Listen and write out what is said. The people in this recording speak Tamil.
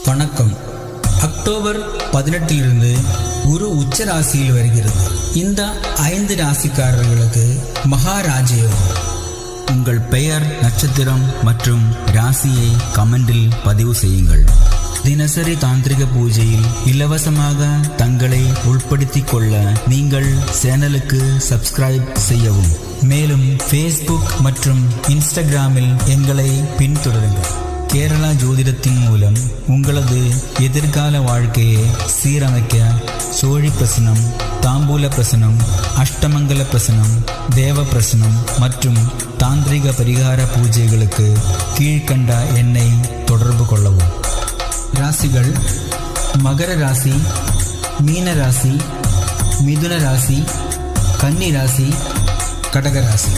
வணக்கம். அக்டோபர் 18 குரு உச்ச ராசியில் வருகிறது. இந்த 5 ராசிக்காரர்களுக்கு மகாராஜயோகம். உங்கள் பெயர், நட்சத்திரம் மற்றும் ராசியை கமெண்டில் பதிவு செய்யுங்கள். தினசரி தாந்திரிக பூஜையில் இலவசமாக தங்களை உள்படுத்திக் கொள்ள நீங்கள் சேனலுக்கு சப்ஸ்கிரைப் செய்யவும். மேலும் ஃபேஸ்புக் மற்றும் இன்ஸ்டாகிராமில் எங்களை பின்தொடருங்கள். கேரளா ஜோதிடத்தின் மூலம் உங்களது எதிர்கால வாழ்க்கையை சீரமைக்க சோழி பிரசனம், தாம்பூல பிரசனம், அஷ்டமங்கல பிரசனம், தேவ பிரசனம் மற்றும் தாந்திரிக பரிகார பூஜைகளுக்கு கீழ்கண்ட எண்ணை தொடர்பு கொள்ளவும். ராசிகள்: மகர ராசி, மீன ராசி, மிதுன ராசி, கன்னி ராசி, கடக ராசி.